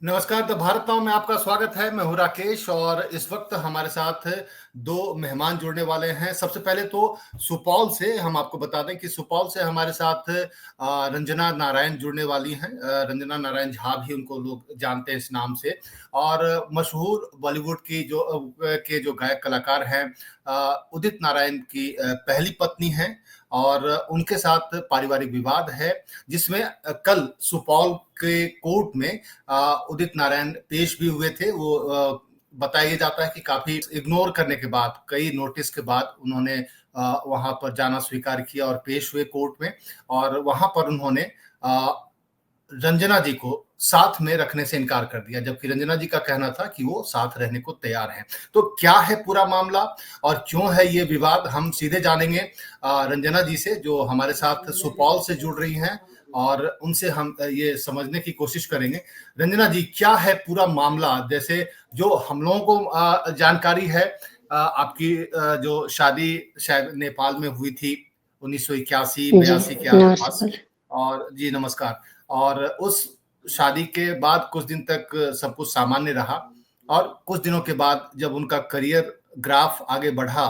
नमस्कार। The Bharat now में आपका स्वागत है। मैं हूं राकेश और इस वक्त हमारे साथ दो मेहमान जुड़ने वाले हैं। सबसे पहले तो सुपौल से हम आपको बता दें कि सुपौल से हमारे साथ रंजना नारायण जुड़ने वाली हैं। रंजना नारायण झा भी उनको लोग जानते हैं इस नाम से, और मशहूर बॉलीवुड की जो गायक कलाकार हैं उदित नारायण की पहली पत्नी हैं, और उनके साथ पारिवारिक विवाद है जिसमें कल सुपौल के कोर्ट में उदित नारायण पेश भी हुए थे। वो बताया जाता है कि काफी इग्नोर करने के बाद, कई नोटिस के बाद उन्होंने वहां पर जाना स्वीकार किया और पेश हुए कोर्ट में, और वहां पर उन्होंने रंजना जी को साथ में रखने से इनकार कर दिया, जबकि रंजना जी का कहना था कि वो साथ रहने को तैयार हैं। तो क्या है पूरा मामला और क्यों है ये विवाद, हम सीधे जानेंगे रंजना जी से, जो हमारे साथ सुपौल से जुड़ रही हैं, और उनसे हम ये समझने की कोशिश करेंगे। रंजना जी, क्या है पूरा मामला? जैसे जो हम लोगों को जानकारी है, आपकी जो शादी शायद नेपाल में हुई थी 1981-82 के आसपास। नमस्कार। और जी नमस्कार। और उस शादी के बाद कुछ दिन तक सब कुछ सामान्य रहा, और कुछ दिनों के बाद जब उनका करियर ग्राफ आगे बढ़ा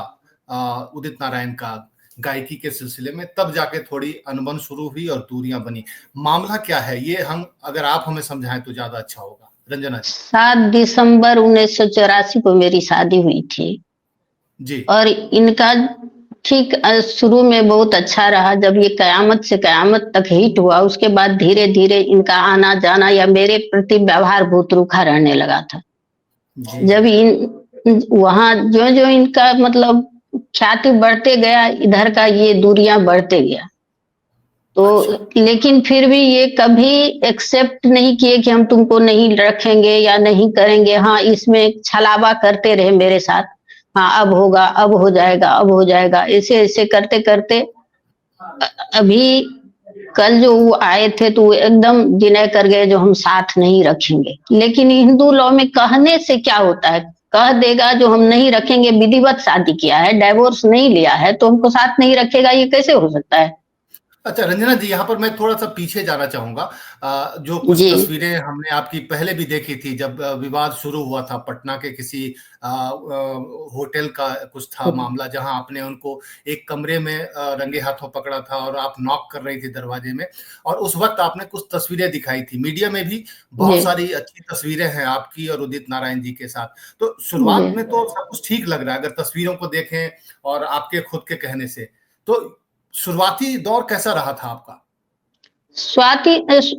उदित नारायण का गायकी के सिलसिले में, तब जाके थोड़ी अनबन शुरू हुई और दूरियां बनी। मामला क्या है ये, हम अगर आप हमें समझाएं तो ज्यादा अच्छा होगा रंजना जी। 7 दिसंबर 1984 को मेरी शादी हुई थी जी और इनका ठीक शुरू में बहुत अच्छा रहा। जब ये कयामत से कयामत तक हिट हुआ, उसके बाद धीरे धीरे इनका आना जाना या मेरे प्रति व्यवहार बहुत रूखा रहने लगा था। जी जब जी इन वहां जो जो इनका मतलब ख्याति बढ़ते गया, इधर का ये दूरियां बढ़ते गया। तो अच्छा लेकिन फिर भी ये कभी एक्सेप्ट नहीं किए कि हम तुमको नहीं रखेंगे या नहीं करेंगे। हाँ, इसमें छलावा करते रहे मेरे साथ। हाँ, अब होगा, अब हो जाएगा, अब हो जाएगा, ऐसे ऐसे करते करते अभी कल जो वो आए थे तो वो एकदम डिनाई कर गए, जो हम साथ नहीं रखेंगे। लेकिन हिंदू लॉ में कहने से क्या होता है, कह देगा जो हम नहीं रखेंगे, विधिवत शादी किया है, डाइवोर्स नहीं लिया है, तो हमको साथ नहीं रखेगा, ये कैसे हो सकता है? अच्छा रंजना जी, यहाँ पर मैं थोड़ा-सा पीछे जाना चाहूँगा। जो कुछ जी तस्वीरें हमने आपकी पहले भी देखी थी, जब विवाद शुरू हुआ था पटना के किसी होटल का कुछ था मामला, जहाँ आपने उनको एक कमरे में रंगे हाथों पकड़ा था और आप नॉक कर रही थी दरवाजे में, और उस वक़्त आपने कुछ तस्वीरें दिखाई थी। मीडिया में भी जी बहुत सारी अच्छी तस्वीरें हैं आपकी और उदित नारायण जी के साथ। तो जी। शुरुआत में तो सब कुछ ठीक लग रहा है, अगर तस्वीरों को देखें और आपके खुद के कहने से। तो शुरुआती दौर कैसा रहा था आपका?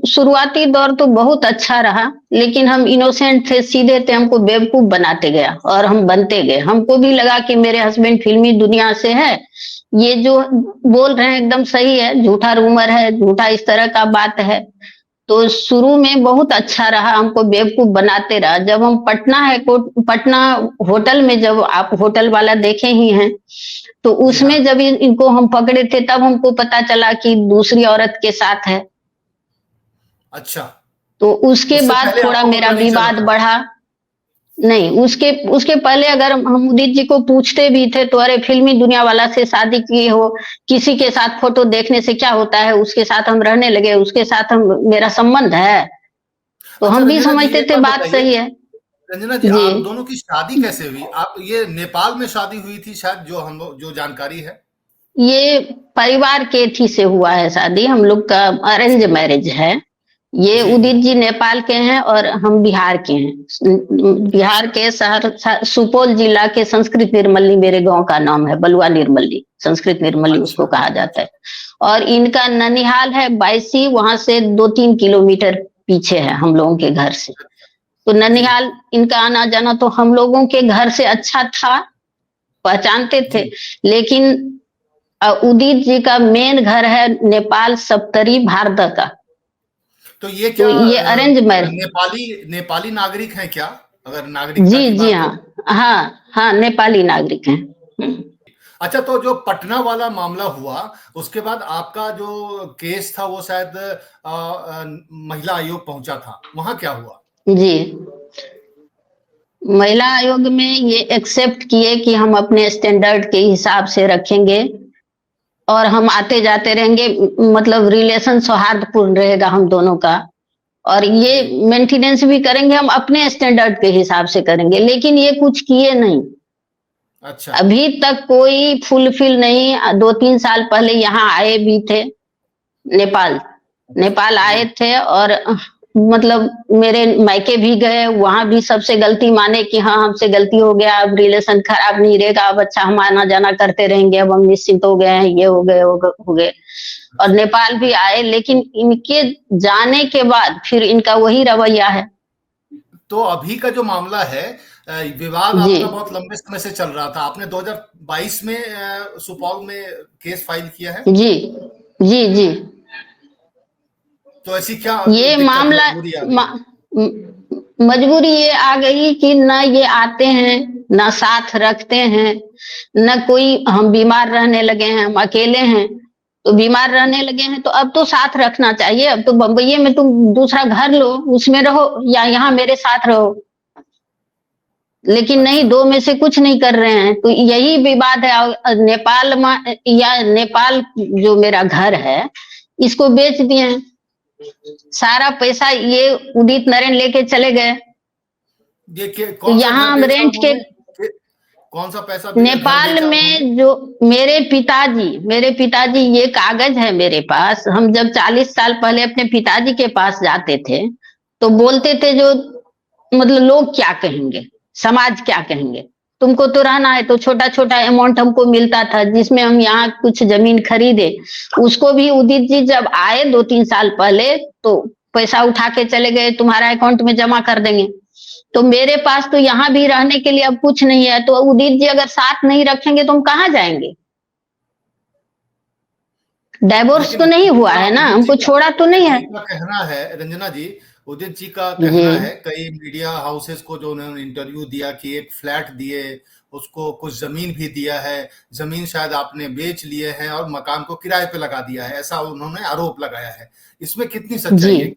शुरुआती दौर तो बहुत अच्छा रहा, लेकिन हम इनोसेंट थे, सीधे थे, हमको बेवकूफ बनाते गया और हम बनते गए। हमको भी लगा कि मेरे हस्बैंड फिल्मी दुनिया से है, ये जो बोल रहे हैं एकदम सही है, झूठा रूमर है, झूठा इस तरह का बात है। तो शुरू में बहुत अच्छा रहा, हमको बेवकूफ बनाते रहा। जब हम पटना होटल में, जब आप होटल वाला देखे ही हैं, तो जी हाँ। उसमें जब इनको हम पकड़े थे, तब हमको पता चला कि दूसरी औरत के साथ है। अच्छा, तो उसके उससे बाद पहले थोड़ा आपको मेरा पता नहीं चला विवाद था? बढ़ा। नहीं, उसके उसके पहले अगर हम उदित जी को पूछते भी थे तो अरे फिल्मी दुनिया वाला से शादी की हो, किसी के साथ फोटो देखने से क्या होता है, उसके साथ हम रहने लगे, उसके साथ हम मेरा संबंध है। तो अच्छा हम भी रंजना जी, समझते एक थे बात बात बताइए। सही है। रंजना जी, जी आप दोनों की शादी कैसे हुई? आप ये नेपाल में शादी हुई थी शायद, जो हम लोग जो जानकारी है? ये परिवार के थी से हुआ है शादी, हम लोग का अरेंज मैरिज है। ये जी, जी। उदित जी नेपाल के हैं और हम बिहार के हैं। बिहार अच्छा, के शहर सुपौल जिला के संस्कृत निर्मली मेरे गांव का नाम है, बलुआ निर्मली, संस्कृत निर्मली उसको अच्छा, कहा जाता अच्छा, है। और इनका ननिहाल है बायसी, वहां से 2-3 किलोमीटर पीछे है हम लोगों के घर से। तो जी, ननिहाल इनका आना जाना तो हम लोगों के घर से अच्छा था, पहचानते थे। जी। लेकिन उदित जी का मेन घर है नेपाल सप्तरी भारत का। तो ये क्या तो ये अरेंज मैरिज। नेपाली नेपाली नागरिक हैं क्या? अगर नागरिकता जी की जी बात हाँ। हो? हाँ हाँ, नेपाली नागरिक हैं। अच्छा, तो जो पटना वाला मामला हुआ, उसके बाद आपका जो केस था वो शायद महिला आयोग पहुंचा था। वहां क्या हुआ? जी, महिला आयोग में ये एक्सेप्ट किए कि हम अपने स्टैंडर्ड के हिसाब से रखेंगे और हम आते जाते रहेंगे, मतलब रिलेशन सौहार्दपूर्ण रहेगा हम दोनों का। और ये मेंटेनेंस भी करेंगे हम अपने स्टैंडर्ड के हिसाब से करेंगे, लेकिन ये कुछ किए नहीं। अच्छा। अभी तक कोई फुलफिल नहीं। 2-3 साल पहले यहाँ आए भी थे, नेपाल नेपाल जी। आए थे, और मतलब मेरे मायके भी गए, वहां भी सबसे गलती माने कि हाँ हमसे गलती हो गया, अब रिलेशन खराब नहीं रहेगा, अब अच्छा हम आना जाना करते रहेंगे, अब हम निश्चिंत हो गए हैं, ये हो गए। और अच्छा। नेपाल भी आए, लेकिन इनके जाने के बाद फिर इनका वही रवैया है। तो अभी का जो मामला है, विवाद जी आपका बहुत लंबे समय से चल रहा था। आपने 2022 में सुपौल में केस फाइल किया है। जी जी जी। तो ऐसी क्या ये दिक्कत मामला मजबूरी आ गई? मजबूरी ये आ गई कि न ये आते हैं, न साथ रखते हैं, न कोई। हम बीमार रहने लगे हैं, हम अकेले हैं, तो बीमार रहने लगे हैं तो अब तो साथ रखना चाहिए। अब तो बम्बई में तुम दूसरा घर लो, उसमें रहो, या यहाँ मेरे साथ रहो। लेकिन नहीं, अच्छा। दो में से कुछ नहीं कर रहे हैं, तो यही विवाद है। और नेपाल में, या नेपाल जो मेरा घर है, इसको बेच दिए हैं। सारा पैसा ये उदित नारायण लेके चले गए। देखिए, तो कौन सा घर यहाँ हम बेचा रेंट के, उन्होंने? कौन सा घर नेपाल बेचा उन्होंने? में जो मेरे पिताजी ये कागज है मेरे पास। हम जब 40 साल पहले अपने पिताजी के पास जाते थे, तो बोलते थे जो, मतलब लोग क्या कहेंगे, समाज क्या कहेंगे, तुमको तो रहना है। तो छोटा छोटा अमाउंट हमको मिलता था, जिसमें हम यहाँ कुछ जमीन खरीदे। उसको भी उदित जी जब आए 2-3 साल पहले, तो पैसा उठा के चले गए, तुम्हारा अकाउंट में जमा कर देंगे। तो मेरे पास तो यहाँ भी रहने के लिए अब कुछ नहीं है। तो उदित जी अगर साथ नहीं रखेंगे तो हम कहाँ जाएंगे? डाइवोर्स लेकिन तो नहीं हुआ है ना, हमको छोड़ा तो नहीं उदित है। जी का कहना है, रंजना जी, उदित जी का जी कहना है, कई मीडिया हाउसेस को जो उन्होंने इंटरव्यू दिया कि एक फ्लैट दिए, उसको कुछ जमीन भी दिया है, जमीन शायद आपने बेच लिए हैं और मकान को किराए पे लगा दिया है, ऐसा उन्होंने आरोप लगाया है। इसमें कितनी जी, सच्चाई है?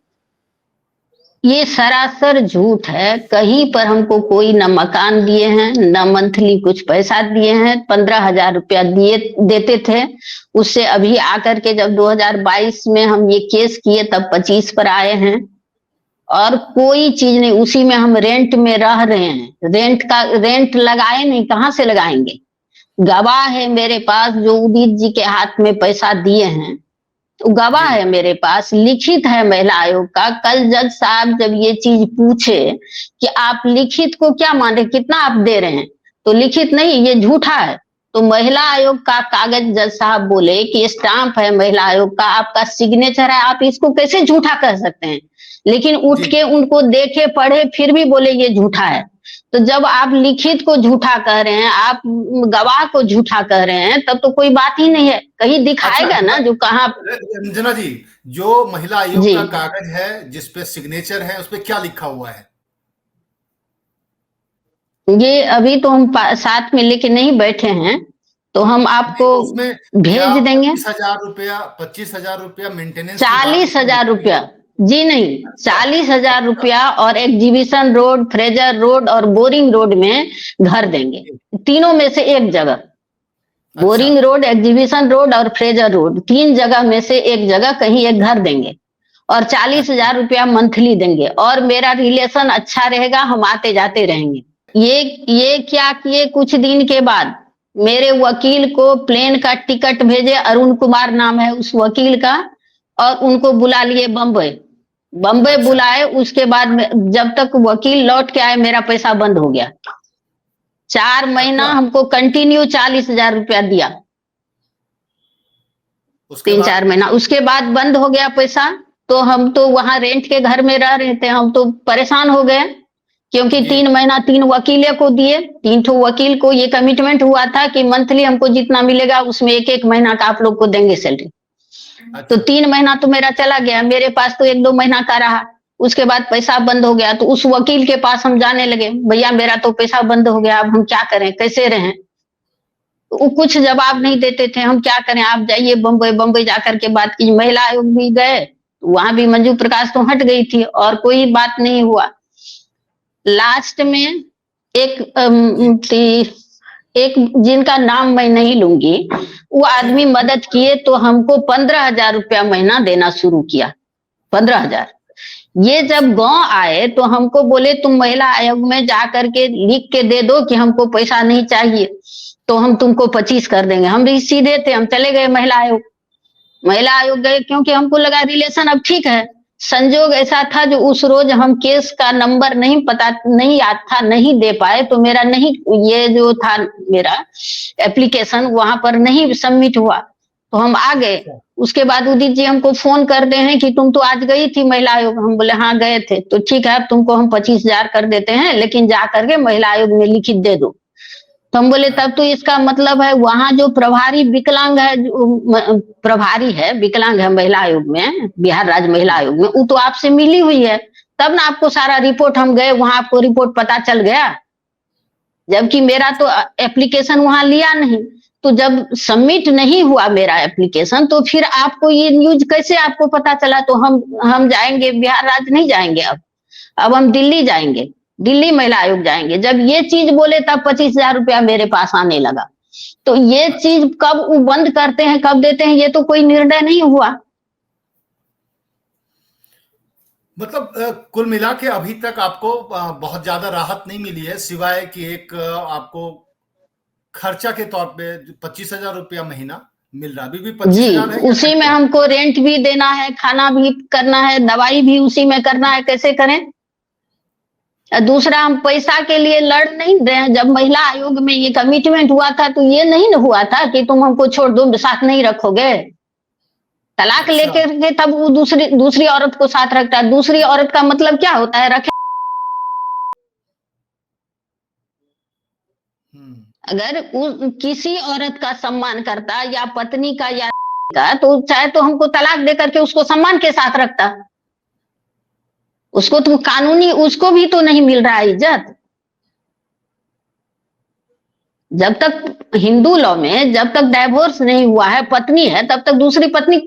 ये सरासर झूठ है। कहीं पर हमको कोई न मकान दिए हैं, न मंथली कुछ पैसा दिए हैं। 15,000 रुपया दिए देते थे, उससे अभी आकर के जब 2022 में हम ये केस किए तब 25 पर आए हैं। और कोई चीज नहीं, उसी में हम रेंट में रह रहे हैं। रेंट लगाए नहीं, कहाँ से लगाएंगे? गवाह है मेरे पास, जो उदित जी के हाथ में पैसा दिए हैं, तो गवाह जी। है मेरे पास, लिखित है महिला आयोग का। कल जज साहब जब ये चीज पूछे कि आप लिखित को क्या माने, कितना आप दे रहे हैं, तो लिखित नहीं, ये झूठा है। तो महिला आयोग का कागज जज साहब बोले कि स्टाम्प है महिला आयोग का, आपका सिग्नेचर है, आप इसको कैसे झूठा कह सकते हैं? लेकिन उठ जी। के उनको देखे पढ़े, फिर भी बोले ये झूठा है। तो जब आप लिखित को झूठा कह रहे हैं, आप गवाह को झूठा कह रहे हैं, तब तो कोई बात ही नहीं है। कहीं अच्छा, दिखाएगा ना जो कहाँ। रंजना जी, जो महिला आयोग जी, का कागज है जिसपे सिग्नेचर है, उसपे क्या लिखा हुआ है? ये अभी तो हम साथ में लेके नहीं बैठे हैं, तो हम नहीं, आपको तो उसमें क्या भेज देंगे। 25,000 रुपया मेंटेनेंस की बात चालीस उसमें हजार लिखी हुई रुपया है? जी नहीं, अच्छा। 40,000 रुपया, और एग्जीबिशन रोड, फ्रेजर रोड और बोरिंग रोड में घर देंगे। तीनों में से एक जगह, अच्छा। बोरिंग रोड, एग्जीबिशन रोड और फ्रेजर रोड, 3 जगह में से एक जगह कहीं एक घर देंगे। और चालीस अच्छा। हजार रुपया मंथली देंगे, और मेरा रिलेशन अच्छा रहेगा, हम आते जाते रहेंगे। ये क्या किए, कुछ दिन के बाद मेरे वकील को प्लेन का टिकट भेजे, अरुण कुमार नाम है उस वकील का, और उनको बुला लिए बम्बई। बम्बई अच्छा। बुलाए, उसके बाद जब तक वकील लौट के आए, मेरा पैसा बंद हो गया। 4 महीना अच्छा। हमको कंटिन्यू 40,000 रुपया दिया। उसके तीन बाद? चार महीना उसके बाद बंद हो गया पैसा। तो हम तो वहां रेंट के घर में रह रहे थे, हम तो परेशान हो गए, क्योंकि जी। 3 महीना 3 वकीले को दिए। 3 ठो वकील को ये कमिटमेंट हुआ था कि मंथली हमको जितना मिलेगा उसमें एक एक महीना का आप लोग को देंगे सैलरी। तो अच्छा। 3 महीना तो मेरा चला गया, मेरे पास तो 1-2 महीना का रहा। उसके बाद पैसा बंद हो गया, तो उस वकील के पास हम जाने लगे, भैया मेरा तो पैसा बंद हो गया, अब हम क्या करें, कैसे रहें? वो कुछ जवाब नहीं देते थे। हम क्या करें, आप जाइए बम्बई। बम्बई जाकर के बात की, महिला आयोग भी गए, वहां भी मंजू प्रकाश तो हट गई थी, और कोई बात नहीं हुआ। लास्ट में एक जी। एक जिनका नाम मैं नहीं लूंगी, वो जी। आदमी मदद किए, तो हमको 15,000 रुपया महीना देना शुरू किया। 15,000। ये जब गांव आए तो हमको बोले तुम महिला आयोग में जा करके लिख के दे दो कि हमको पैसा नहीं चाहिए, तो हम तुमको 25 कर देंगे। हम भी सीधे थे, हम चले गए महिला आयोग। महिला आयोग गए क्योंकि हमको लगा रिलेशन अब ठीक है। संजोग ऐसा था जो उस रोज हम केस का नंबर नहीं पता नहीं याद था, नहीं दे पाए, तो मेरा नहीं, ये जो था मेरा एप्लीकेशन वहां पर नहीं सबमिट हुआ, तो हम आ गए। उसके बाद उदित जी हमको फोन करते हैं कि तुम तो आज गई थी महिला आयोग। हम बोले हाँ गए थे। तो ठीक है, अब तुमको हम 25,000 कर देते हैं, लेकिन जा करके महिला आयोग में लिखित दे दो। तो हम बोले तब तो इसका मतलब है वहां जो प्रभारी विकलांग है, प्रभारी है विकलांग है महिला आयोग में, बिहार राज्य महिला आयोग में, वो तो आपसे मिली हुई है, तब ना आपको सारा रिपोर्ट, हम गए वहां आपको रिपोर्ट पता चल गया। जबकि मेरा तो एप्लीकेशन वहां लिया नहीं। तो जब सबमिट नहीं हुआ मेरा एप्लीकेशन, तो फिर आपको ये न्यूज कैसे आपको पता चला? तो हम जाएंगे बिहार राज्य नहीं जाएंगे, अब हम दिल्ली जाएंगे, दिल्ली महिला आयोग जाएंगे। जब ये चीज बोले तब 25,000 रुपया मेरे पास आने लगा। तो ये चीज कब वो बंद करते हैं कब देते हैं, ये तो कोई निर्णय नहीं हुआ। मतलब कुल मिला के अभी तक आपको बहुत ज्यादा राहत नहीं मिली है, सिवाय कि एक आपको खर्चा के तौर पे 25,000 रुपया महीना मिल रहा है। अभी भी 25,000 है? उसी में हमको रेंट भी देना है, खाना भी करना है, दवाई भी उसी में करना है, कैसे करें? दूसरा, हम पैसा के लिए लड़ नहीं रहे हैं। जब महिला आयोग में ये कमिटमेंट हुआ था तो ये नहीं हुआ था कि तुम हमको छोड़ दो, साथ नहीं रखोगे। तलाक लेकर के तब वो दूसरी औरत को साथ रखता है। दूसरी औरत का मतलब क्या होता है? रखे। अगर किसी औरत का सम्मान करता या पत्नी का या का, तो चाहे तो हमको तलाक दे करके उसको सम्मान के साथ रखता। उसको तो कानूनी, उसको भी तो नहीं मिल रहा है इज्जत। जब तक हिंदू लॉ में जब तक डाइवोर्स नहीं हुआ है, पत्नी है, तब तक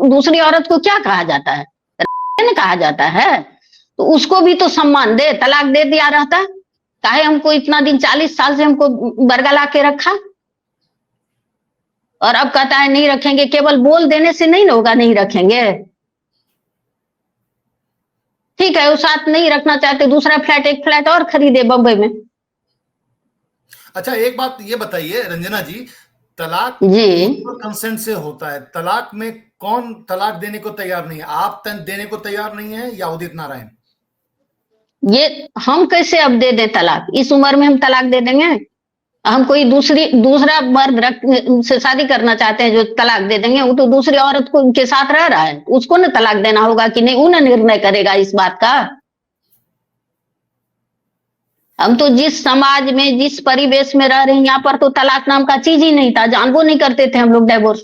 दूसरी औरत को क्या कहा जाता है? कहा जाता है। तो उसको भी तो सम्मान दे। तलाक दे दिया रहता, काहे हमको इतना दिन 40 साल से हमको बरगला के रखा, और अब कहता है नहीं रखेंगे। केवल बोल देने से नहीं होगा, नहीं रखेंगे। ठीक है, वो साथ नहीं रखना चाहते, दूसरा फ्लैट, एक फ्लैट और खरीदे बम्बई में। अच्छा, एक बात ये बताइए रंजना जी, तलाक जी कंसेंट से होता है, तलाक में कौन तलाक देने को तैयार नहीं है? आप देने को तैयार नहीं है या उदित नारायण? ये हम कैसे अब दे दे तलाक? इस उम्र में हम तलाक दे देंगे? हम कोई दूसरा मर्द से शादी करना चाहते हैं जो तलाक दे देंगे? वो तो दूसरी औरत को के साथ रह रहा है, उसको ना तलाक देना होगा कि नहीं, वो ना निर्णय करेगा इस बात का। हम तो जिस समाज में, जिस परिवेश में रह रहे हैं, यहाँ पर तो तलाक नाम का चीज ही नहीं था, जानबो नहीं करते थे हम लोग डाइवोर्स।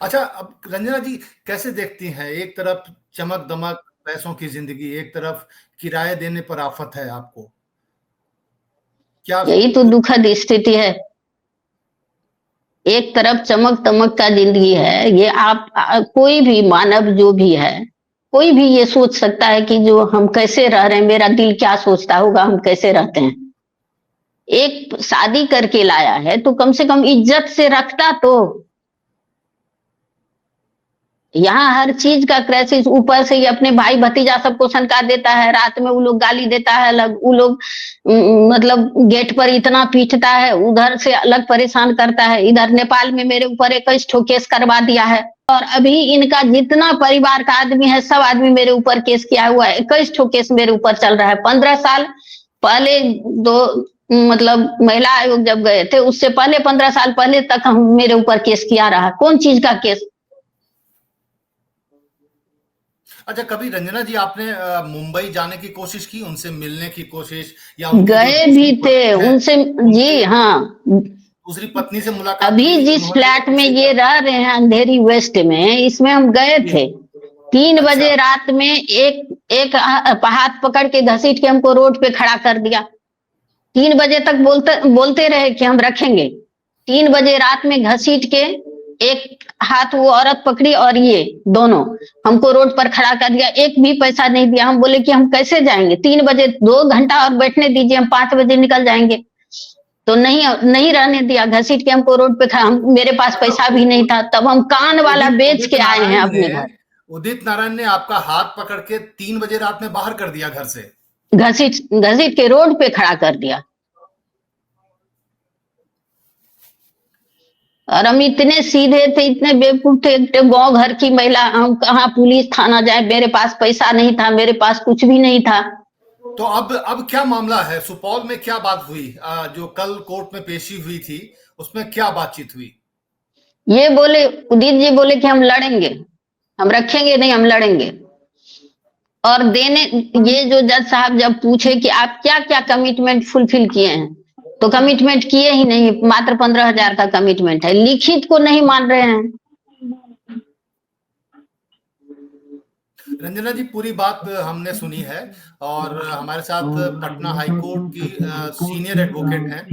अच्छा, अब रंजना जी कैसे देखती हैं, एक तरफ चमक दमक पैसों की जिंदगी, एक तरफ किराए देने पर आफत है आपको, क्या? यही तो दुखद स्थिति है। एक तरफ चमक दमक का जिंदगी है, ये आप कोई भी मानव जो भी है, कोई भी ये सोच सकता है कि जो हम कैसे रह रहे हैं, मेरा दिल क्या सोचता होगा, हम कैसे रहते हैं। एक शादी करके लाया है तो कम से कम इज्जत से रखता। तो यहाँ हर चीज का क्राइसिस, ऊपर से ये अपने भाई भतीजा सबको सनका देता है, रात में वो लोग गाली देता है, वो लोग मतलब गेट पर इतना पीटता है, उधर से अलग परेशान करता है। इधर नेपाल में मेरे ऊपर 21 ठो केस करवा दिया है, और अभी इनका जितना परिवार का आदमी है सब आदमी मेरे ऊपर केस किया हुआ है। 21 ठो केस मेरे ऊपर चल रहा है। 15 साल पहले मतलब महिला आयोग जब गए थे, उससे पहले 15 साल पहले तक हम मेरे ऊपर केस किया रहा। कौन चीज का केस? अच्छा, कभी रंजना जी आपने मुंबई जाने की कोशिश की, उनसे मिलने की कोशिश, या गए भी थे उनसे? जी हाँ, दूसरी पत्नी से मुलाकात अभी की? जिस फ्लैट में ये रह रहे हैं अंधेरी वेस्ट में, इसमें हम गए थे। 3 बजे रात में एक हाथ पकड़ के घसीट के हमको रोड पे खड़ा कर दिया। 3 बजे तक बोलते रहे कि हम रखेंगे। 3 बजे रात में घसीट के एक हाथ वो औरत पकड़ी और ये दोनों हमको रोड पर खड़ा कर दिया। एक भी पैसा नहीं दिया। हम बोले कि हम कैसे जाएंगे? 3 बजे 2 घंटा और बैठने दीजिए, हम 5 बजे निकल जाएंगे। तो नहीं रहने दिया, घसीट के हमको रोड पे खड़ा। मेरे पास पैसा भी नहीं था, तब हम कान वाला बेच के आए हैं अपने घर। उदित नारायण ने आपका हाथ पकड़ के 3 बजे रात में बाहर कर दिया घर से। घसीट घसीट के रोड पे खड़ा कर दिया। और हम इतने सीधे थे, इतने बेवकूफ थे, गांव घर की महिला, हम कहाँ पुलिस थाना जाए, मेरे पास पैसा नहीं था, मेरे पास कुछ भी नहीं था। तो अब क्या मामला है? सुपौल में क्या बात हुई? जो कल कोर्ट में पेशी हुई थी, उसमें क्या बातचीत हुई? ये बोले, उदित जी बोले कि हम लड़ेंगे, हम रखेंगे नहीं, हम लड़ेंगे। और देने, ये जो जज साहब जब पूछे कि आप क्या क्या कमिटमेंट फुलफिल किए हैं, तो कमिटमेंट किए ही नहीं, मात्र 15,000 का कमिटमेंट है, लिखित को नहीं मान रहे हैं। रंजना जी, पूरी बात हमने सुनी है और हमारे साथ पटना हाई कोर्ट की सीनियर एडवोकेट हैं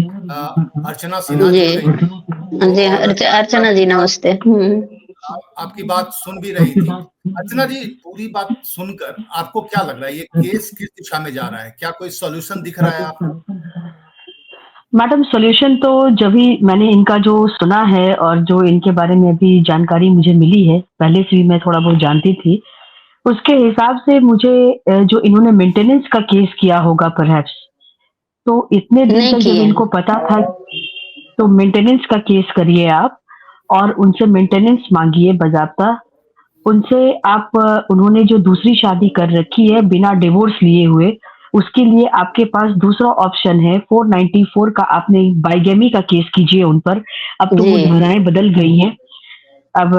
अर्चना सिन्हा जी जुड़ गई हैं। जी, और अर्चना जी नमस्ते। आपकी बात सुन भी रही थी। अर्चना जी, पूरी बात सुनकर आपको क्या लग रहा है, ये केस किस दिशा में जा रहा है? क्या कोई सॉल्यूशन दिख रहा है आपको? मैडम, सॉल्यूशन तो जब भी मैंने इनका जो सुना है और जो इनके बारे में अभी जानकारी मुझे मिली है, पहले से भी मैं थोड़ा बहुत जानती थी, उसके हिसाब से मुझे जो इन्होंने मेंटेनेंस का केस किया होगा परहैप्स, तो इतने दिन नहीं तक जब किए। इनको पता था, तो मेंटेनेंस का केस करिए आप और उनसे मेंटेनेंस मांगिए बाज़ाब्ता। उनसे आप उन्होंने जो दूसरी शादी कर रखी है बिना डिवोर्स लिए हुए, उसके लिए आपके पास दूसरा ऑप्शन है 494 का, आपने बाइगेमी का केस कीजिए उन पर। अब तो वो जी धाराएँ बदल गई हैं। अब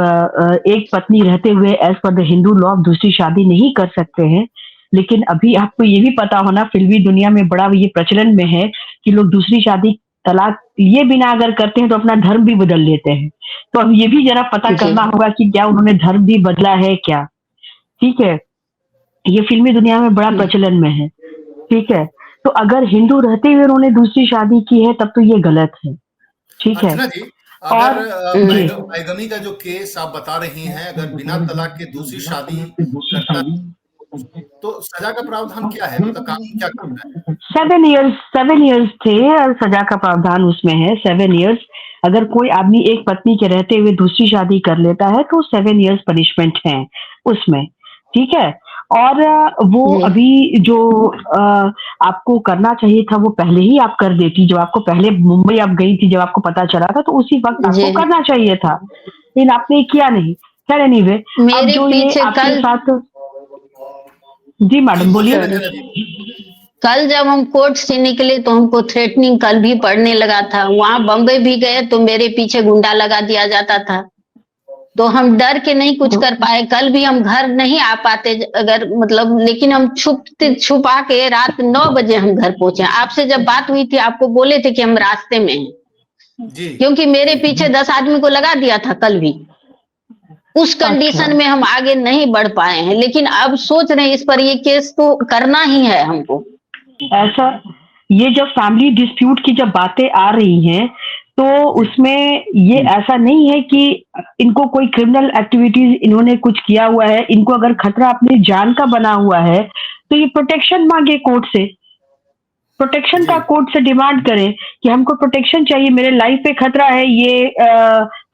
एक पत्नी रहते हुए as per the Hindu law आप दूसरी शादी नहीं कर सकते हैं। लेकिन अभी आपको ये भी पता होना, फ़िल्मी दुनिया में बड़ा ये प्रचलन में है कि लोग दूसरी शादी तलाक लिए बिना अगर करते हैं तो अपना धर्म भी बदल लेते हैं। तो अब ये भी ज़रा पता जी करना होगा कि क्या उन्होंने धर्म भी बदला है क्या? ठीक है? ये फ़िल्मी दुनिया में बड़ा प्रचलन में है। ठीक है? तो अगर हिंदू रहते हुए उन्होंने दूसरी शादी की है तब तो ये गलत है। ठीक है? अर्चना जी, अगर और जी। बाइगमी का जो केस आप बता रही हैं, अगर बिना तलाक के दूसरी शादी करता तो सजा का प्रावधान क्या है? मतलब कानून क्या कहता है? 7 इयर्स थे और सजा का प्रावधान उसमें है 7 इयर्स। अगर कोई आदमी एक पत्नी के रहते हुए दूसरी शादी कर लेता है तो 7 इयर्स पनिशमेंट है उसमें। ठीक है? और वो जी अभी जो आपको करना चाहिए था वो पहले ही आप कर देती। जो आपको पहले मुंबई आप गई थी, जब आपको पता चला था तो उसी वक़्त जी। आपको करना चाहिए था। लेकिन आपने किया नहीं। खैर एनीवे, अब मेरे जो ये पीछे आपके कल, साथ जी जी, मैडम बोलिए बोलिए। रंजना जी। कल जब हम कोर्ट से निकले तो हमको थ्रेटनिंग कल भी पड़ने लगा था। वहां बम्बई भी गए तो मेरे पीछे गुंडा लगा दिया जाता था, तो हम डर के नहीं कुछ कर पाए। कल भी हम घर नहीं आ पाते अगर मतलब, लेकिन हम छुपा के रात 9 बजे हम घर पहुंचे। आपसे जब बात हुई थी आपको बोले थे कि हम रास्ते में हैं, जी, क्योंकि मेरे जी। पीछे 10 आदमी को लगा दिया था कल भी। उस अच्छा। कंडीशन में हम आगे नहीं बढ़ पाए हैं, लेकिन अब सोच रहे हैं इस पर ये केस तो करना ही है हमको। ऐसा, ये जब फैमिली डिस्प्यूट की जब बातें आ रही हैं तो उसमें ये ऐसा नहीं है कि इनको कोई क्रिमिनल एक्टिविटीज इन्होंने कुछ किया हुआ है। इनको अगर खतरा अपनी जान का बना हुआ है तो ये प्रोटेक्शन मांगे कोर्ट से, प्रोटेक्शन जी, का कोर्ट से डिमांड करें कि हमको प्रोटेक्शन चाहिए, मेरे लाइफ पे खतरा है, ये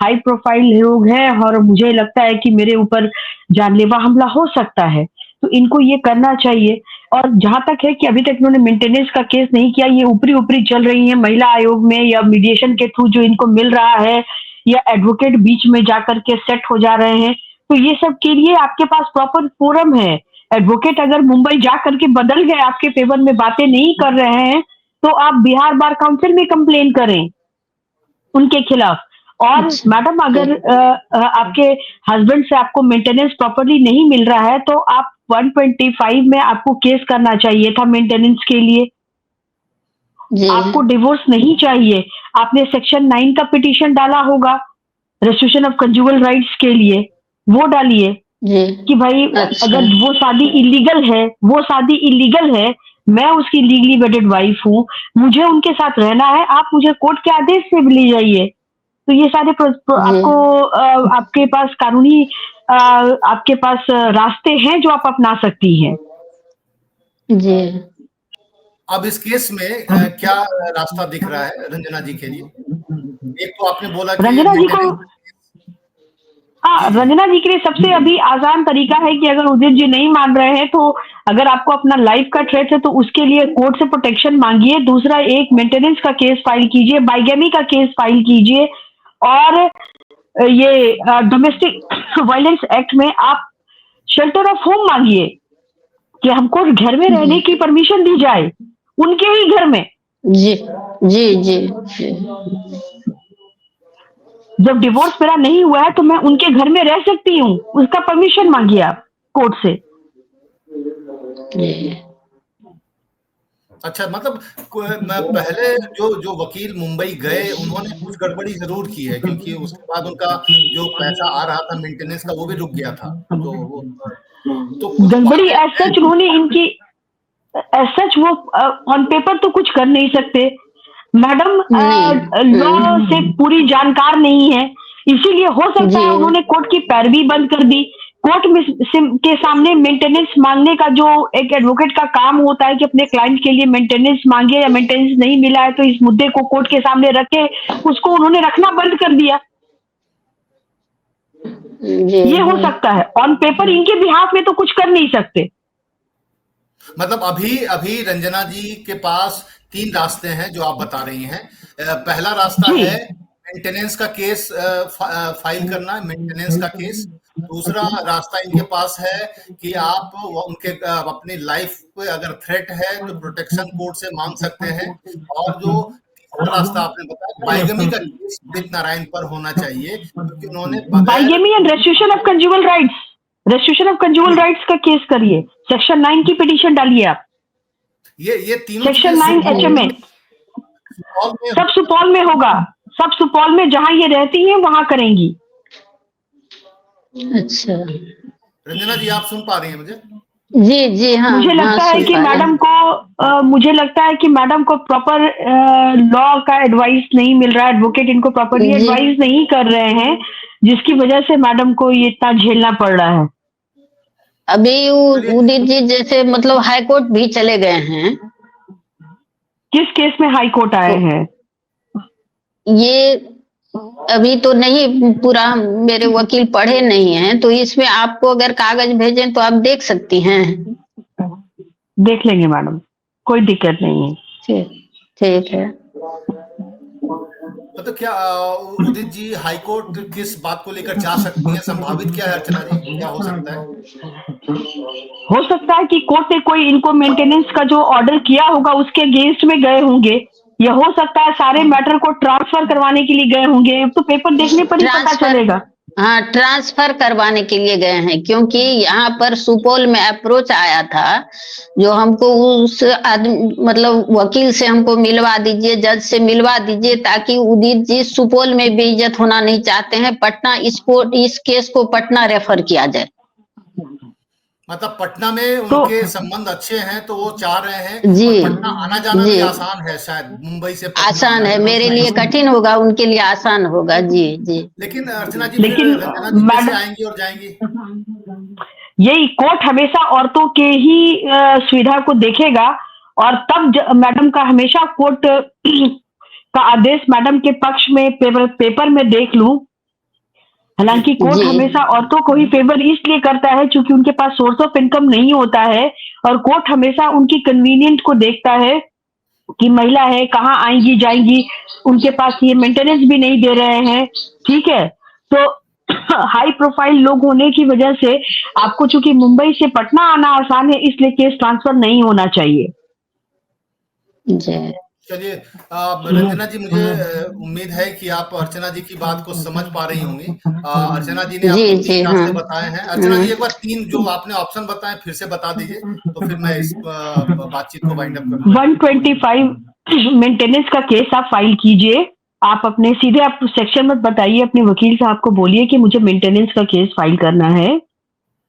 हाई प्रोफाइल लोग हैं और मुझे लगता है कि मेरे ऊपर जानलेवा हमला हो सकता है। तो इनको ये करना चाहिए। और जहाँ तक है कि अभी तक इन्होंने मेंटेनेंस का केस नहीं किया, ये ऊपरी-ऊपरी चल रही हैं महिला आयोग में या मीडिएशन के थ्रू जो इनको मिल रहा है या एडवोकेट बीच में जाकर के सेट हो जा रहे हैं। तो ये सब के लिए आपके पास प्रॉपर फोरम है। एडवोकेट अगर मुंबई जा करके बदल गए, आपके फेवर में बातें नहीं कर रहे हैं, तो आप बिहार बार काउंसिल में कंप्लेन करें उनके खिलाफ। और अच्छा, मैडम अगर आपके हस्बैंड से आपको मेंटेनेंस प्रॉपर्ली नहीं मिल रहा है तो आप 125 में आपको केस करना चाहिए था मेंटेनेंस के लिए। जी आपको डिवोर्स नहीं चाहिए, आपने सेक्शन 9 का पिटीशन डाला होगा रेस्ट्रिक्शन ऑफ कंजुगल राइट्स के लिए, वो डालिए जी। कि भाई अच्छा अगर वो शादी इलीगल है, वो शादी इलीगल है, मैं उसकी लीगली वेडेड वाइफ हूँ, मुझे उनके साथ रहना है, आप मुझे कोर्ट के आदेश से भी ले जाइए। तो ये सारे जी आपको आपके पास कानूनी आपके पास रास्ते हैं जो आप अपना सकती हैं। जी। अब इस केस में क्या रास्ता दिख रहा है रंजना जी के लिए? एक तो आपने बोला कि रंजना जी को मेंटेनेंस हाँ, रंजना जी के लिए सबसे अभी आसान तरीका है कि अगर उदित जी नहीं मान रहे हैं तो अगर आपको अपना लाइफ का थ्रेट है तो उसके लिए कोर्ट से प्रोटेक्शन मांगिए। दूसरा, एक मेंटेनेंस का केस फाइल कीजिए, बाइगेमी का केस फाइल कीजिए, और ये डोमेस्टिक वायलेंस एक्ट में आप शेल्टर ऑफ होम मांगिए कि हमको घर में रहने की परमिशन दी जाए, उनके ही घर में। जी जी जी जी। जब डिवोर्स मेरा नहीं हुआ है तो मैं उनके घर में रह सकती हूँ, उसका परमिशन मांगिए आप कोर्ट से। अच्छा, मतलब मैं पहले जो जो वकील मुंबई गए उन्होंने कुछ गड़बड़ी जरूर की है, क्योंकि उसके बाद उनका जो पैसा आ रहा था मेंटेनेंस का वो भी रुक गया था। तो कुछ गड़बड़ी बातें एज सच उन्होंने इनकी एज सच वो ऑन पेपर तो कुछ कर नहीं सकते मैडम, लॉ से पूरी जानकार नहीं है, इसीलिए हो सकता है उन्होंने कोर्ट की पैरवी बंद कर दी। कोर्ट में के सामने मेंटेनेंस मांगने का जो एक एडवोकेट का काम होता है कि अपने क्लाइंट के लिए मेंटेनेंस मांगे, या मेंटेनेंस नहीं मिला है तो इस मुद्दे को कोर्ट के सामने रखे, उसको उन्होंने रखना बंद कर दिया। ये हो सकता है, ऑन पेपर इनके बिहाफ में तो कुछ कर नहीं सकते। मतलब अभी रंजना जी के पास 3 रास्ते हैं जो आप बता रही हैं। पहला रास्ता है मेंटेनेंस का केस फाइल करना, मेंटेनेंस का केस। दूसरा रास्ता इनके पास है कि आप उनके अपनी लाइफ पे अगर थ्रेट है तो प्रोटेक्शन कोर्ट से मांग सकते हैं। और जो तीसरा रास्ता आपने बताया, बाइगमी का केस उदित नारायण पर होना चाहिए, क्योंकि उन्होंने bigamy and restriction of conjugal rights, restriction of conjugal rights का केस करिए, सेक्शन 9 की पिटीशन डालिए आप। ये तीनों सेक्शन 9 HMA सब सुपौल में होगा, सब सुपौल में जहां ये रहती हैं वहां करेंगी। अच्छा, रंजना जी आप सुन पा रही हैं मुझे? जी जी हाँ। मुझे लगता है कि मैडम को मुझे लगता है कि मैडम को प्रॉपर लॉ का एडवाइस नहीं मिल रहा है, एडवोकेट इनको प्रॉपरली एडवाइस नहीं कर रहे हैं, जिसकी वजह से मैडम को ये इतना झेलना पड़ रहा है। अभी उदित जी जैसे मतलब हाई कोर्ट भी चले गए हैं। किस केस में हाई कोर्ट आए हैं? ये अभी तो नहीं, पूरा मेरे वकील पढ़े नहीं हैं, तो इसमें आपको अगर कागज भेजें तो आप देख सकती हैं। देख लेंगे मैडम, कोई दिक्कत नहीं है। ठीक है। तो क्या उदित जी हाई कोर्ट किस बात को लेकर जा सकती हैं? संभावित क्या है अर्चना जी, क्या हो सकता है? हो सकता है कि कोर्ट ने कोई इनको मेंटेनेंस का जो ऑर्डर किया होगा उसके अगेंस्ट में गए होंगे, या हो सकता है सारे मैटर को ट्रांसफर करवाने के लिए गए होंगे, तो पेपर देखने पर ही पता चलेगा। हाँ, ट्रांसफर करवाने के लिए गए हैं, क्योंकि यहाँ पर सुपौल में अप्रोच आया था जो हमको उस आदमी मतलब वकील से हमको मिलवा दीजिए, जज से मिलवा दीजिए, ताकि उदित जी सुपौल में बेइज्जत होना नहीं चाहते हैं, पटना इस केस को पटना रेफर किया जाए। मतलब पटना में उनके संबंध अच्छे हैं तो वो चाह रहे हैं। जी, पटना आना जाना भी आसान है, शायद मुंबई से आसान है, मेरे लिए कठिन होगा, उनके लिए आसान होगा। जी जी। लेकिन अर्चना जी रंजना जी कैसे आएंगी और जाएंगी? यही कोर्ट हमेशा औरतों के ही सुविधा को देखेगा, और तब मैडम का हमेशा कोर्ट का आदेश मैडम के पक्ष में पेपर में देख लूं। हालांकि कोर्ट हमेशा औरतों को ही फेवर इसलिए करता है क्योंकि उनके पास सोर्स ऑफ इनकम नहीं होता है, और कोर्ट हमेशा उनकी कन्वीनियंट को देखता है कि महिला है, कहाँ आएंगी जाएंगी, उनके पास ये मेंटेनेंस भी नहीं दे रहे हैं। ठीक है, तो हाई प्रोफाइल लोग होने की वजह से आपको चूंकि मुंबई से पटना आना आसान है, इसलिए केस ट्रांसफर नहीं होना चाहिए। चलिए रंजना जी, मुझे उम्मीद है कि आप अर्चना जी की बात को समझ पा रही होंगी। अर्चना जी ने आपको 3 रास्ते बताए हैं। अर्चना जी एक बार 3 जो आपने ऑप्शन बताए फिर से बता दीजिए, तो फिर मैं इस बातचीत को वाइंड अप करूंगा। 125 मेंटेनेंस का केस आप फाइल कीजिए। आप अपने सीधे आप सेक्शन मत बताइए, अपने वकील साहब को बोलिए कि मुझे मेंटेनेंस का केस फाइल करना है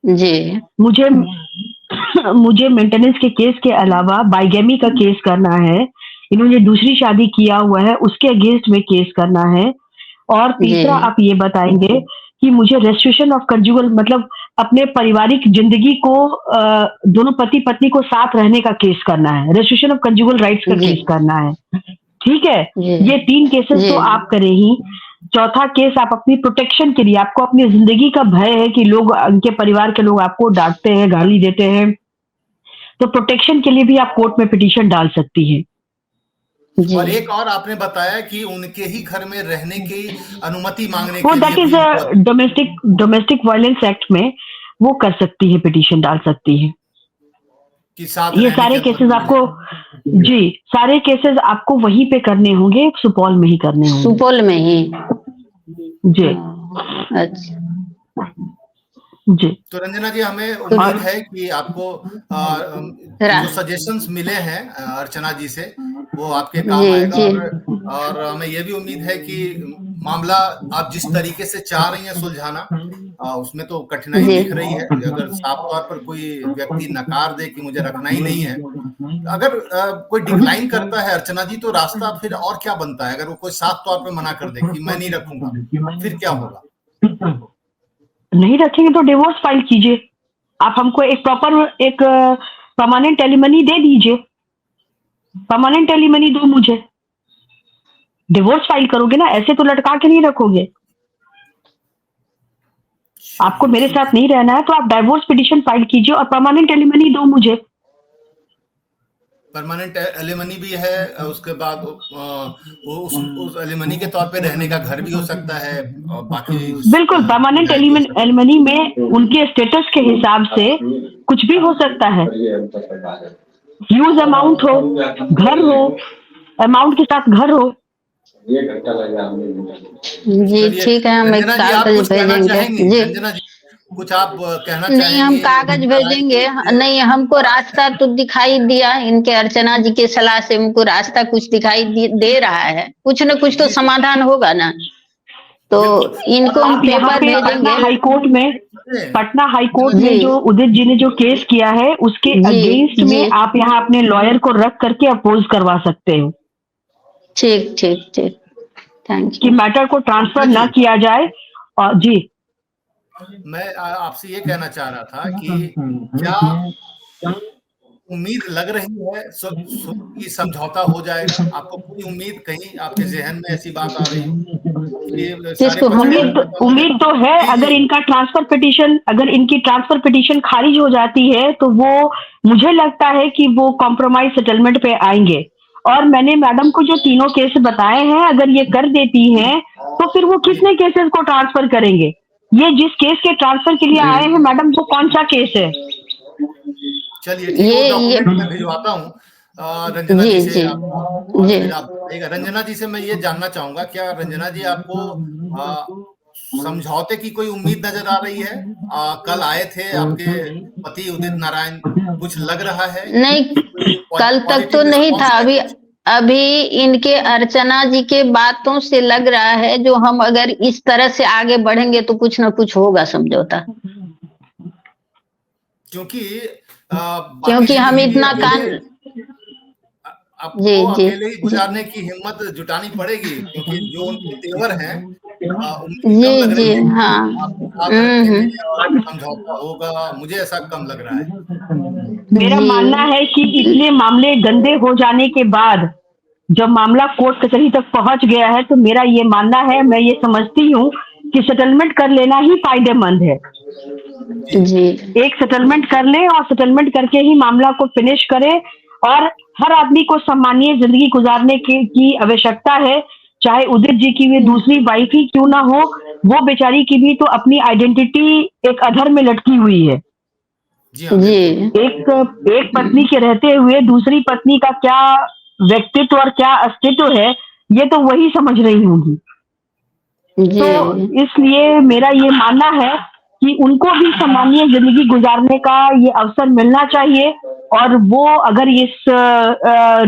जी। मुझे मेंटेनेंस के केस के अलावा बाइगेमी का केस करना है, इन्होंने दूसरी शादी किया हुआ है उसके अगेंस्ट में केस करना है, और तीसरा आप ये बताएंगे कि मुझे रेस्ट्रिक्शन ऑफ कंजुगल मतलब अपने पारिवारिक जिंदगी को दोनों पति पत्नी को साथ रहने का केस करना है, रेस्ट्रिक्शन ऑफ कंजुगल राइट्स का केस करना है। ठीक है, ये 3 केसेस तो आप करें ही। चौथा केस आप अपनी प्रोटेक्शन के लिए, आपको अपनी जिंदगी का भय है कि लोग, उनके परिवार के लोग आपको डांटते हैं, गाली देते हैं, तो प्रोटेक्शन के लिए भी आप कोर्ट में पिटीशन डाल सकती है। जी और एक और आपने बताया कि उनके ही घर में रहने की अनुमति मांगने वो के दैट लिए इज भी डोमेस्टिक वायलेंस एक्ट में वो कर सकती है, पिटीशन डाल सकती है। कि साथ ये रहने सारे की केसेस अनुमति आपको, जी, सारे केसेस आपको वहीं पे करने होंगे, सुपौल में ही करने होंगे। सुपौल में ही। जी अच्छा जी। तो रंजना जी, हमें उम्मीद है कि आपको रा- जो सजेशंस मिले हैं अर्चना जी से, वो आपके जी काम आएगा। जी और हमें ये भी उम्मीद है कि मामला आप जिस तरीके से चाह रही हैं सुलझाना, उसमें तो कठिनाई जी दिख रही है। अगर साफ तौर पर कोई व्यक्ति नकार दे कि मुझे रखना ही नहीं है, अगर कोई डिक्लाइन करता है अर्चना जी, तो रास्ता फिर और क्या बनता है? अगर वो कोई साफ तौर पर मना कर दे कि मैं नहीं रखूंगा, फिर क्या होगा? नहीं रखेंगे तो डिवोर्स फाइल कीजिए। आप हमको एक प्रॉपर एक परमानेंट एलिमनी दे दीजिए, परमानेंट एलिमनी दो मुझे, डिवोर्स फाइल करोगे ना, ऐसे तो लटका के नहीं रखोगे। आपको मेरे साथ नहीं रहना है तो आप डाइवोर्स पिटीशन फाइल कीजिए और परमानेंट एलिमनी दो मुझे। परमानेंट एलिमनी भी है, उसके बाद उस एलिमनी के तौर पे रहने का घर भी हो सकता है, और बाकी बिल्कुल, परमानेंट एलिमनी में उनके स्टेटस के हिसाब से कुछ भी हो सकता है, ह्यूज अमाउंट हो, घर हो, अमाउंट के साथ घर हो। जी चलिए ठीक है, हम एक रंजना जी, आप कागज कुछ कहना भेजेंगे। चाहेंगी? जी रंजना जी, कुछ आप कहना नहीं, हम चाहेंगी? कागज भेजेंगे। नहीं, हमको रास्ता तो दिखाई दिया, इनके अर्चना जी के सलाह से हमको रास्ता कुछ दिखाई दे रहा है, कुछ न कुछ तो समाधान होगा ना। तो बिल्कुल। इनको और हम आप यहाँ पेपर पे भेजेंगे। पटना हाई कोर्ट में जो उदित जी ने जो केस किया है उसके जी अगेंस्ट जी में आप यहाँ अपने लॉयर को रख करके अपोज करवा सकते हो ठीक ठीक ठीक, थैंक कि यू। मैटर को ट्रांसफर ना किया जाए। और जी, मैं आपसे ये कहना चाह रहा था कि क्या उम्मीद लग रही है कि समझौता हो जाएगा? आपको कोई उम्मीद, कहीं आपके जहन में ऐसी बात आ रही हो कि सारे किसको? पक्ष हमें? उम्मीद तो है। जी अगर जी इनका अगर इनकी ट्रांसफर पिटीशन खारिज हो जाती है तो वो, मुझे लगता है कि वो कॉम्प्रोमाइज सेटलमेंट पे आएंगे। और मैंने मैडम को जो तीनों केस बताए हैं, अगर ये कर देती हैं तो फिर वो कितने केसेस को ट्रांसफर करेंगे? ये जिस केस के ट्रांसफर के लिए आए हैं मैडम, वो कौन सा केस है? चलिए ठीक है, वो ये डॉक्यूमेंट मैं भिजवाता हूँ रंजना जी जी से जी आप, और जी फिर आप बताइएगा। रंजना जी से मैं ये जानना चाहूंगा, क्या रंजना जी आपको आ, समझौते की कोई उम्मीद नजर आ रही है? कल आए थे आपके पति उदित नारायण, कुछ लग रहा है नहीं, कि कोई कल तक तो पॉजिटिव नहीं था। रिस्पॉन्स है अभी कुछ? अभी इनके अर्चना जी के बातों से लग रहा है, जो हम अगर इस तरह से आगे बढ़ेंगे तो कुछ ना कुछ होगा समझौता। क्योंकि बाकी क्योंकि हम जिंदगी भी इतना अकेले, कान। जी आपको जी अकेले ही जी गुजारने की हिम्मत जुटानी पड़ेगी, क्योंकि जो उनके तेवर हैं उम्मीद जी कम लग जी रही है कि हाँ। आपको साथ रखेंगे और हम्म। समझौता होगा, मुझे ऐसा कम लग रहा है। मेरा मानना जी है कि इतने मामले गंदे हो जाने के बाद जब मामला कोर्ट कचहरी तक पहुंच गया है, तो मेरा ये मानना है, मैं ये समझती हूँ कि सेटलमेंट कर लेना ही फायदेमंद है। जी जी एक सेटलमेंट कर लें और सेटलमेंट करके ही मामला को फिनिश करें। और हर आदमी को सम्मानीय जिंदगी गुजारने की आवश्यकता है, चाहे उदित जी की भी दूसरी वाइफ ही क्यों ना हो, वो बेचारी की भी तो अपनी आइडेंटिटी एक अधर में लटकी हुई है। जी हाँ, जी बिल्कुल। एक पत्नी के रहते हुए दूसरी पत्नी का क्या व्यक्तित्व और क्या अस्तित्व है, ये तो वही समझ रही होंगी। जी तो इसलिए मेरा ये मानना है कि उनको भी सामान्य जिंदगी गुजारने का ये अवसर मिलना चाहिए। और वो अगर इस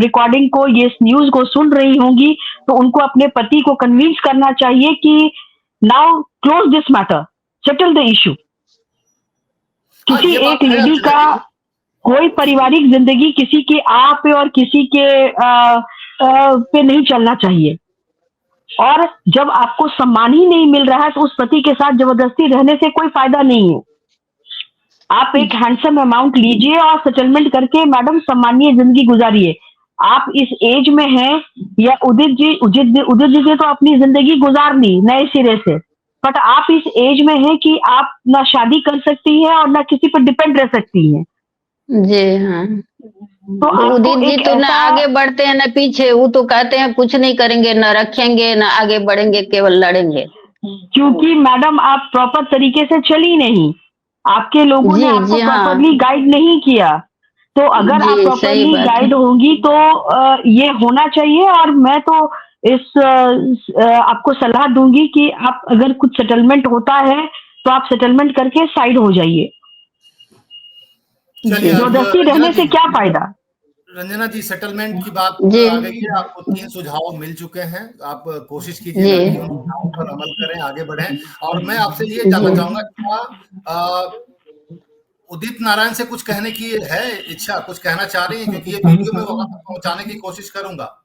रिकॉर्डिंग को, ये इस न्यूज को सुन रही होंगी, तो उनको अपने पति को कन्विंस करना चाहिए कि now close this matter, settle the issue. हाँ, किसी ये बात एक है लेडी अर्चना का जी। कोई पारिवारिक जिंदगी किसी के आप पे और किसी के पे नहीं चलना चाहिए। और जब आपको सम्मान ही नहीं मिल रहा है तो उस पति के साथ जबरदस्ती रहने से कोई फायदा नहीं है। आप एक हैंडसम अमाउंट लीजिए और सेटलमेंट करके मैडम सम्मानीय जिंदगी गुजारिए। आप इस एज में हैं, या उदित जी ने तो अपनी जिंदगी गुजार ली नए सिरे से, बट आप इस एज में हैं कि आप ना शादी कर सकती हैं और ना किसी पर डिपेंड रह सकती हैं। जी हाँ। तो तो आपको उदित जी एक तो न ऐसा, आगे बढ़ते हैं न पीछे, वो तो कहते हैं कुछ नहीं करेंगे, न रखेंगे, न आगे बढ़ेंगे, केवल लड़ेंगे। क्योंकि मैडम आप प्रॉपर तरीके से चली नहीं, आपके लोगों ने जी आपको जी हाँ। प्रॉपरली गाइड नहीं किया। तो अगर आप जी सही प्रॉपरली बात है। गाइड होंगी तो ये होना चाहिए। और मैं तो इस आपको सलाह दूंगी कि आप अगर कुछ सेटलमेंट होता है तो आप सेटलमेंट करके साइड हो जाइए। चलिए अब जबरदस्ती रहने से क्या फायदा। रंजना जी सेटलमेंट की बात जी आ गई है, आपको 3 सुझाव मिल चुके हैं। आप कोशिश जी कीजिएगा कि उन सुझावों पर अमल करें, आगे बढ़ें। और मैं आपसे ये जानना जी। चाहूंगा कि उदित नारायण से कुछ कहने की है इच्छा, कुछ कहना चाह रही हैं? क्योंकि ये वीडियो मैं वहां तक पहुंचाने की कोशिश करूंगा।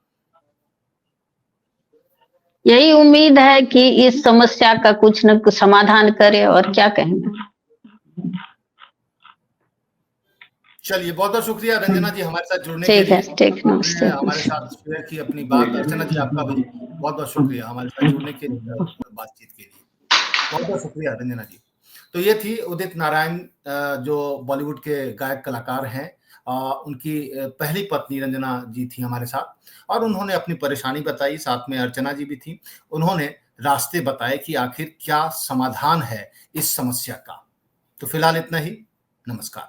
यही उम्मीद है कि इस समस्या का कुछ न कुछ समाधान करे, और क्या कहेंगे। चलिए बहुत बहुत शुक्रिया रंजना जी हमारे साथ जुड़ने के ठीक है, लिए। ठीक, आपने नमस्ते। हमारे साथ शेयर की अपनी बात। अर्चना जी आपका भी बहुत बहुत शुक्रिया हमारे साथ जुड़ने के बातचीत के लिए। बहुत बहुत शुक्रिया रंजना जी। तो ये थी उदित नारायण, जो बॉलीवुड के गायक कलाकार हैं। उनकी पहली पत्नी रंजना जी थी हमारे साथ, और उन्होंने अपनी परेशानी बताई। साथ में अर्चना जी भी थी। उन्होंने रास्ते बताए कि आखिर क्या समाधान है इस समस्या का। तो फिलहाल इतना ही। नमस्कार।